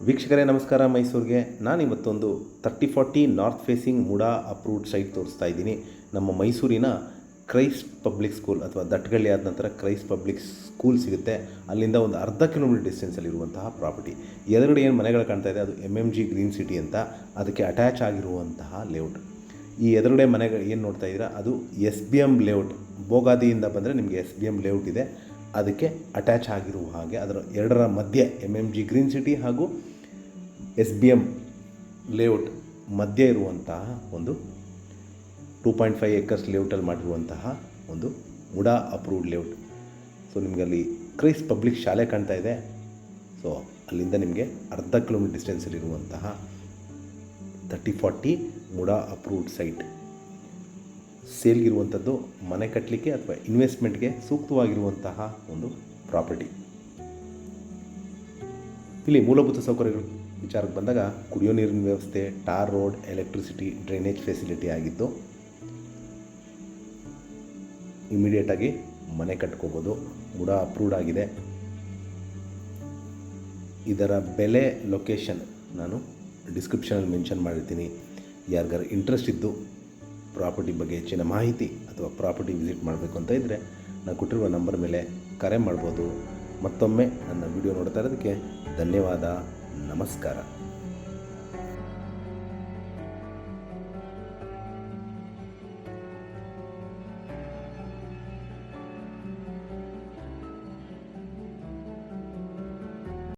ವೀಕ್ಷಕರೇ ನಮಸ್ಕಾರ. ಮೈಸೂರಿಗೆ ನಾನಿವತ್ತೊಂದು 3040 north facing MUDA approved site ತೋರಿಸ್ತಾ ಇದ್ದೀನಿ. ನಮ್ಮ ಮೈಸೂರಿನ ಕ್ರೈಸ್ಟ್ ಪಬ್ಲಿಕ್ ಸ್ಕೂಲ್ ಅಥವಾ ದಟ್ಗಳ್ಳಿ ಆದ ನಂತರ ಕ್ರೈಸ್ಟ್ ಪಬ್ಲಿಕ್ ಸ್ಕೂಲ್ ಸಿಗುತ್ತೆ. ಅಲ್ಲಿಂದ ಒಂದು ಅರ್ಧ ಕಿಲೋಮೀಟರ್ ಡಿಸ್ಟೆನ್ಸಲ್ಲಿರುವಂತಹ ಪ್ರಾಪರ್ಟಿ. ಎದುರುಗಡೆ ಏನು ಮನೆಗಳು ಕಾಣ್ತಾ ಇದೆ ಅದು MMG ಗ್ರೀನ್ ಸಿಟಿ ಅಂತ, ಅದಕ್ಕೆ ಅಟ್ಯಾಚ್ ಆಗಿರುವಂತಹ ಲೇಔಟ್. ಈ ಎದುರುಗಡೆ ಮನೆಗಳು ಏನು ನೋಡ್ತಾ ಇದ್ದೀರಾ ಅದು SBM ಲೇಔಟ್. ಬೋಗಾದಿಯಿಂದ ಬಂದರೆ ನಿಮಗೆ SBM ಲೇಔಟ್ ಇದೆ, ಅದಕ್ಕೆ ಅಟ್ಯಾಚ್ ಆಗಿರುವ ಹಾಗೆ ಅದರ ಎರಡರ ಮಧ್ಯೆ MMG ಗ್ರೀನ್ ಸಿಟಿ ಹಾಗೂ SBM ಲೇಔಟ್ ಮಧ್ಯೆ ಇರುವಂತಹ ಒಂದು 2.5 ಏಕರ್ಸ್ ಲೇಔಟಲ್ಲಿ ಮಾಡಿರುವಂತಹ ಒಂದು ಮುಡಾ ಅಪ್ರೂವ್ಡ್ ಲೇಔಟ್. ಸೊ ನಿಮಗೆ ಅಲ್ಲಿ ಕ್ರೈಸ್ಟ್ ಪಬ್ಲಿಕ್ ಶಾಲೆ ಕಾಣ್ತಾ ಇದೆ. ಸೊ ಅಲ್ಲಿಂದ ನಿಮಗೆ ಅರ್ಧ ಕಿಲೋಮೀಟರ್ ಡಿಸ್ಟೆನ್ಸಲ್ಲಿರುವಂತಹ 3040 ಮುಡಾ ಅಪ್ರೂವ್ಡ್ ಸೈಟ್ ಸೇಲ್ಗಿರುವಂಥದ್ದು. ಮನೆ ಕಟ್ಟಲಿಕ್ಕೆ ಅಥವಾ ಇನ್ವೆಸ್ಟ್ಮೆಂಟ್ಗೆ ಸೂಕ್ತವಾಗಿರುವಂತಹ ಒಂದು ಪ್ರಾಪರ್ಟಿ. ಇಲ್ಲಿ ಮೂಲಭೂತ ಸೌಕರ್ಯಗಳು ವಿಚಾರಕ್ಕೆ ಬಂದಾಗ ಕುಡಿಯೋ ನೀರಿನ ವ್ಯವಸ್ಥೆ, tar road, electricity, drainage facility ಆಗಿದ್ದು ಇಮಿಡಿಯೇಟಾಗಿ ಮನೆ ಕಟ್ಕೋಬೋದು. ಮುಡಾ ಅಪ್ರೂವ್ಡ್ ಆಗಿದೆ. ಇದರ ಬೆಲೆ, ಲೊಕೇಶನ್ ನಾನು ಡಿಸ್ಕ್ರಿಪ್ಷನಲ್ಲಿ ಮೆನ್ಷನ್ ಮಾಡಿರ್ತೀನಿ. ಯಾರಿಗಾರು ಇಂಟ್ರೆಸ್ಟ್ ಇದ್ದು ಪ್ರಾಪರ್ಟಿ ಬಗ್ಗೆ ಹೆಚ್ಚಿನ ಮಾಹಿತಿ ಅಥವಾ ಪ್ರಾಪರ್ಟಿ ವಿಸಿಟ್ ಮಾಡಬೇಕು ಅಂತ ಇದ್ದರೆ ನಾನು ಕೊಟ್ಟಿರುವ ನಂಬರ್ ಮೇಲೆ ಕರೆ ಮಾಡ್ಬೋದು. ಮತ್ತೊಮ್ಮೆ ನನ್ನ ವಿಡಿಯೋ ನೋಡ್ತಾ ಇರೋದಕ್ಕೆ ಧನ್ಯವಾದ. ನಮಸ್ಕಾರ.